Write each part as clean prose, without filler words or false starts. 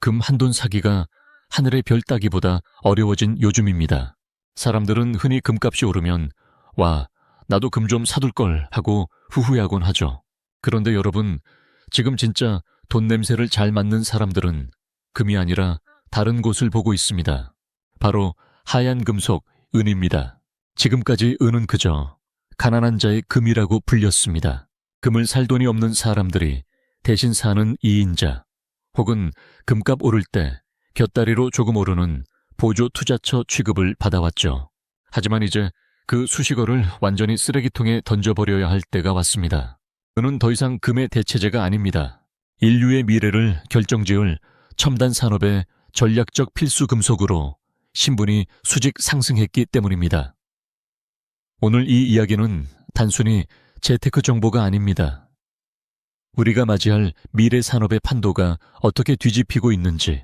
금 한돈 사기가 하늘의 별 따기보다 어려워진 요즘입니다. 사람들은 흔히 금값이 오르면 와, 나도 금 좀 사둘 걸 하고 후회하곤 하죠. 그런데 여러분, 지금 진짜 돈 냄새를 잘 맡는 사람들은 금이 아니라 다른 곳을 보고 있습니다. 바로 하얀 금속, 은입니다. 지금까지 은은 그저 가난한 자의 금이라고 불렸습니다. 금을 살 돈이 없는 사람들이 대신 사는 2인자, 혹은 금값 오를 때 곁다리로 조금 오르는 보조 투자처 취급을 받아왔죠. 하지만 이제 그 수식어를 완전히 쓰레기통에 던져버려야 할 때가 왔습니다. 은은 더 이상 금의 대체제가 아닙니다. 인류의 미래를 결정지을 첨단 산업의 전략적 필수 금속으로 신분이 수직 상승했기 때문입니다. 오늘 이 이야기는 단순히 재테크 정보가 아닙니다. 우리가 맞이할 미래 산업의 판도가 어떻게 뒤집히고 있는지,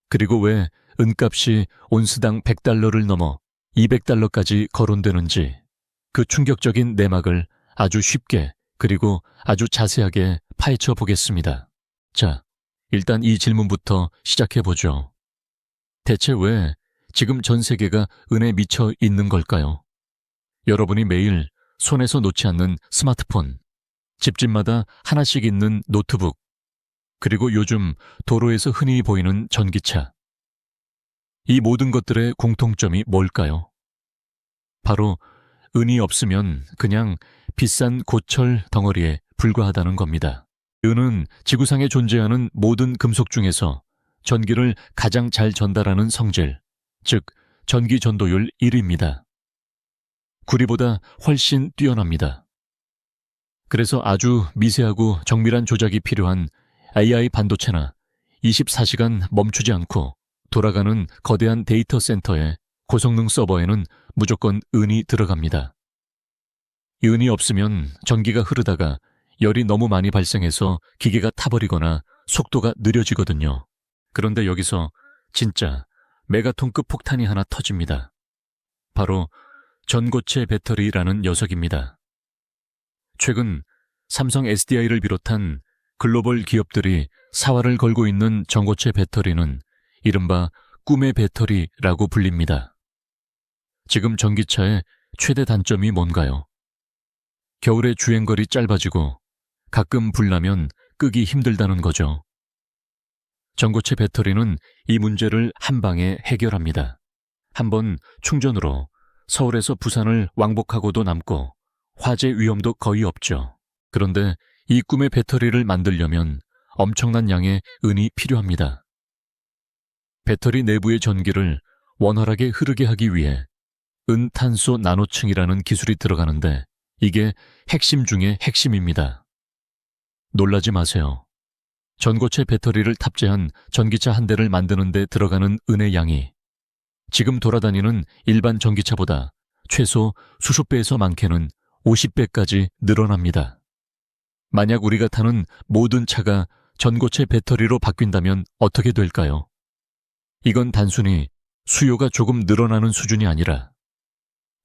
그리고 왜 은값이 온스당 100달러를 넘어 200달러까지 거론되는지, 그 충격적인 내막을 아주 쉽게 그리고 아주 자세하게 파헤쳐 보겠습니다. 자, 일단 이 질문부터 시작해보죠. 대체 왜 지금 전 세계가 은에 미쳐 있는 걸까요? 여러분이 매일 손에서 놓지 않는 스마트폰, 집집마다 하나씩 있는 노트북, 그리고 요즘 도로에서 흔히 보이는 전기차. 이 모든 것들의 공통점이 뭘까요? 바로 은이 없으면 그냥 비싼 고철 덩어리에 불과하다는 겁니다. 은은 지구상에 존재하는 모든 금속 중에서 전기를 가장 잘 전달하는 성질, 즉 전기 전도율 1위입니다. 구리보다 훨씬 뛰어납니다. 그래서 아주 미세하고 정밀한 조작이 필요한 AI 반도체나 24시간 멈추지 않고 돌아가는 거대한 데이터 센터의 고성능 서버에는 무조건 은이 들어갑니다. 이 은이 없으면 전기가 흐르다가 열이 너무 많이 발생해서 기계가 타버리거나 속도가 느려지거든요. 그런데 여기서 진짜 메가톤급 폭탄이 하나 터집니다. 바로 전고체 배터리라는 녀석입니다. 최근 삼성 SDI를 비롯한 글로벌 기업들이 사활을 걸고 있는 전고체 배터리는 이른바 꿈의 배터리라고 불립니다. 지금 전기차의 최대 단점이 뭔가요? 겨울에 주행거리 짧아지고 가끔 불나면 끄기 힘들다는 거죠. 전고체 배터리는 이 문제를 한 방에 해결합니다. 한번 충전으로 서울에서 부산을 왕복하고도 남고 화재 위험도 거의 없죠. 그런데 이 꿈의 배터리를 만들려면 엄청난 양의 은이 필요합니다. 배터리 내부의 전기를 원활하게 흐르게 하기 위해 은탄소 나노층이라는 기술이 들어가는데 이게 핵심 중의 핵심입니다. 놀라지 마세요. 전고체 배터리를 탑재한 전기차 한 대를 만드는 데 들어가는 은의 양이 지금 돌아다니는 일반 전기차보다 최소 수십 배에서 많게는 50배까지 늘어납니다. 만약 우리가 타는 모든 차가 전고체 배터리로 바뀐다면 어떻게 될까요? 이건 단순히 수요가 조금 늘어나는 수준이 아니라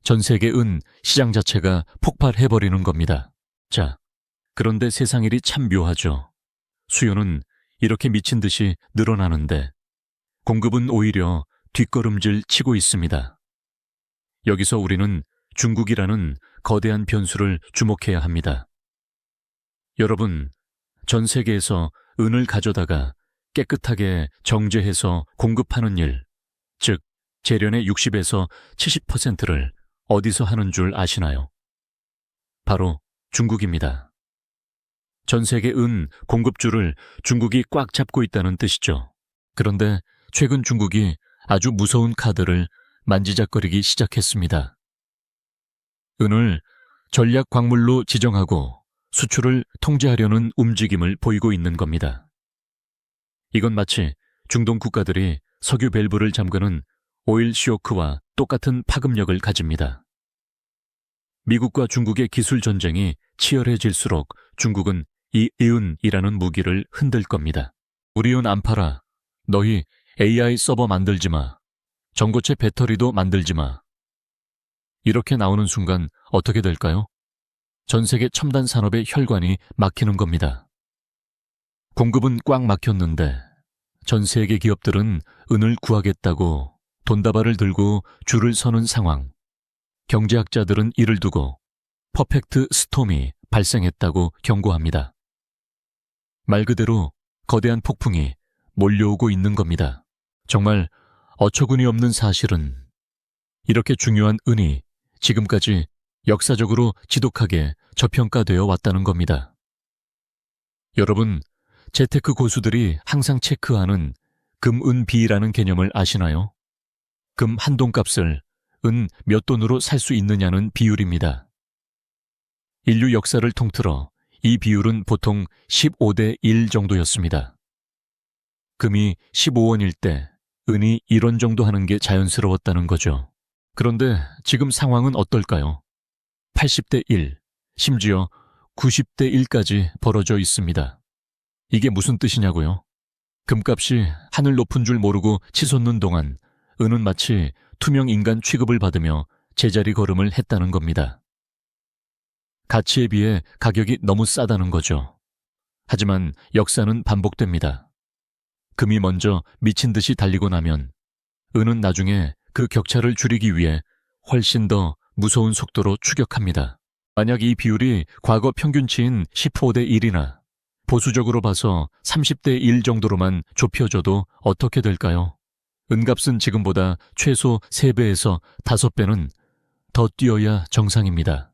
전 세계 은 시장 자체가 폭발해버리는 겁니다. 자, 그런데 세상 일이 참 묘하죠. 수요는 이렇게 미친 듯이 늘어나는데 공급은 오히려 뒷걸음질 치고 있습니다. 여기서 우리는 중국이라는 거대한 변수를 주목해야 합니다. 여러분, 전 세계에서 은을 가져다가 깨끗하게 정제해서 공급하는 일, 즉 재련의 60에서 70%를 어디서 하는 줄 아시나요? 바로 중국입니다. 전 세계 은 공급줄을 중국이 꽉 잡고 있다는 뜻이죠. 그런데 최근 중국이 아주 무서운 카드를 만지작거리기 시작했습니다. 은을 전략 광물로 지정하고 수출을 통제하려는 움직임을 보이고 있는 겁니다. 이건 마치 중동 국가들이 석유 밸브를 잠그는 오일 쇼크와 똑같은 파급력을 가집니다. 미국과 중국의 기술 전쟁이 치열해질수록 중국은 이 은이라는 무기를 흔들 겁니다. 우리 은 안 팔아. 너희 AI 서버 만들지 마. 전고체 배터리도 만들지 마. 이렇게 나오는 순간 어떻게 될까요? 전 세계 첨단 산업의 혈관이 막히는 겁니다. 공급은 꽉 막혔는데 전 세계 기업들은 은을 구하겠다고 돈다발을 들고 줄을 서는 상황. 경제학자들은 이를 두고 퍼펙트 스톰이 발생했다고 경고합니다. 말 그대로 거대한 폭풍이 몰려오고 있는 겁니다. 정말 어처구니 없는 사실은 이렇게 중요한 은이 지금까지 역사적으로 지독하게 저평가되어 왔다는 겁니다. 여러분, 재테크 고수들이 항상 체크하는 금은비라는 개념을 아시나요? 금 한 돈값을 은 몇 돈으로 살 수 있느냐는 비율입니다. 인류 역사를 통틀어 이 비율은 보통 15대 1 정도였습니다. 금이 15원일 때 은이 1원 정도 하는 게 자연스러웠다는 거죠. 그런데 지금 상황은 어떨까요? 80대 1, 심지어 90대 1까지 벌어져 있습니다. 이게 무슨 뜻이냐고요? 금값이 하늘 높은 줄 모르고 치솟는 동안 은은 마치 투명 인간 취급을 받으며 제자리 걸음을 했다는 겁니다. 가치에 비해 가격이 너무 싸다는 거죠. 하지만 역사는 반복됩니다. 금이 먼저 미친 듯이 달리고 나면 은은 나중에 그 격차를 줄이기 위해 훨씬 더 무서운 속도로 추격합니다. 만약 이 비율이 과거 평균치인 15대 1이나 보수적으로 봐서 30대 1 정도로만 좁혀져도 어떻게 될까요? 은값은 지금보다 최소 3배에서 5배는 더 뛰어야 정상입니다.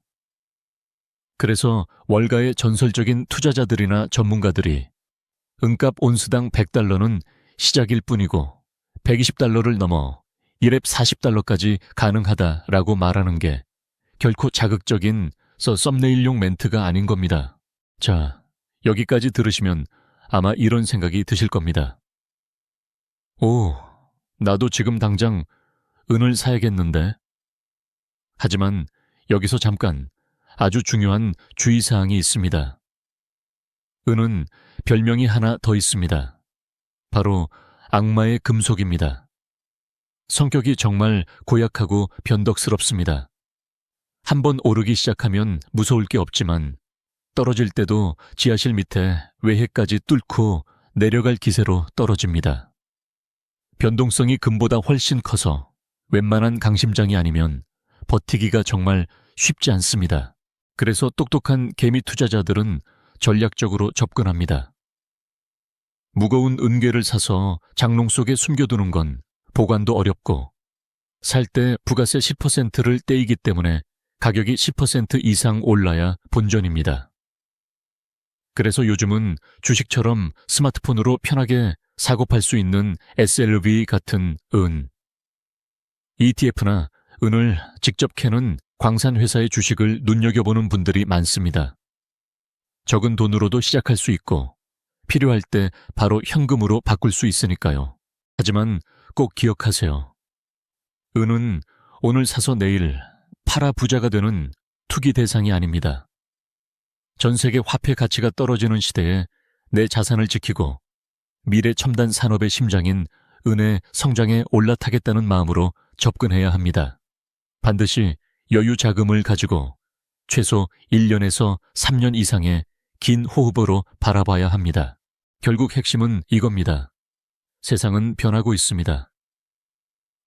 그래서 월가의 전설적인 투자자들이나 전문가들이 은값 온스당 100달러는 시작일 뿐이고 120달러를 넘어 1랩 40달러까지 가능하다라고 말하는 게 결코 자극적인 썸네일용 멘트가 아닌 겁니다. 자, 여기까지 들으시면 아마 이런 생각이 드실 겁니다. 오, 나도 지금 당장 은을 사야겠는데. 하지만 여기서 잠깐 아주 중요한 주의사항이 있습니다. 은은 별명이 하나 더 있습니다. 바로 악마의 금속입니다. 성격이 정말 고약하고 변덕스럽습니다. 한번 오르기 시작하면 무서울 게 없지만 떨어질 때도 지하실 밑에 외해까지 뚫고 내려갈 기세로 떨어집니다. 변동성이 금보다 훨씬 커서 웬만한 강심장이 아니면 버티기가 정말 쉽지 않습니다. 그래서 똑똑한 개미 투자자들은 전략적으로 접근합니다. 무거운 은괴를 사서 장롱 속에 숨겨두는 건 보관도 어렵고 살 때 부가세 10%를 떼이기 때문에 가격이 10% 이상 올라야 본전입니다. 그래서 요즘은 주식처럼 스마트폰으로 편하게 사고 팔 수 있는 SLV 같은 은, ETF나 은을 직접 캐는 광산회사의 주식을 눈여겨보는 분들이 많습니다. 적은 돈으로도 시작할 수 있고 필요할 때 바로 현금으로 바꿀 수 있으니까요. 하지만 꼭 기억하세요. 은은 오늘 사서 내일 팔아 부자가 되는 투기 대상이 아닙니다. 전 세계 화폐 가치가 떨어지는 시대에 내 자산을 지키고 미래 첨단 산업의 심장인 은의 성장에 올라타겠다는 마음으로 접근해야 합니다. 반드시 여유 자금을 가지고 최소 1년에서 3년 이상의 긴 호흡으로 바라봐야 합니다. 결국 핵심은 이겁니다. 세상은 변하고 있습니다.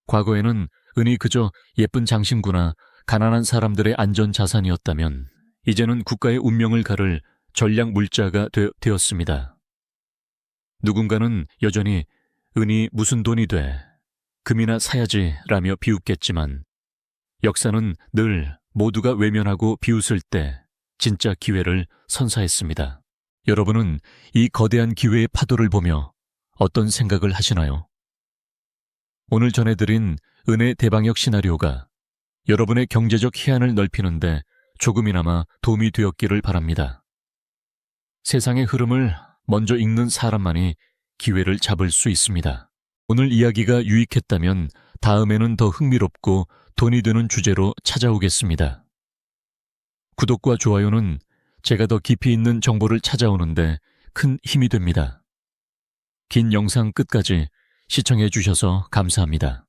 과거에는 은이 그저 예쁜 장신구나 가난한 사람들의 안전 자산이었다면 이제는 국가의 운명을 가를 전략 물자가 되었습니다. 누군가는 여전히 은이 무슨 돈이 돼, 금이나 사야지 라며 비웃겠지만 역사는 늘 모두가 외면하고 비웃을 때 진짜 기회를 선사했습니다. 여러분은 이 거대한 기회의 파도를 보며 어떤 생각을 하시나요? 오늘 전해드린 은의 대방역 시나리오가 여러분의 경제적 해안을 넓히는데 조금이나마 도움이 되었기를 바랍니다. 세상의 흐름을 먼저 읽는 사람만이 기회를 잡을 수 있습니다. 오늘 이야기가 유익했다면 다음에는 더 흥미롭고 돈이 되는 주제로 찾아오겠습니다. 구독과 좋아요는 제가 더 깊이 있는 정보를 찾아오는데 큰 힘이 됩니다. 긴 영상 끝까지 시청해 주셔서 감사합니다.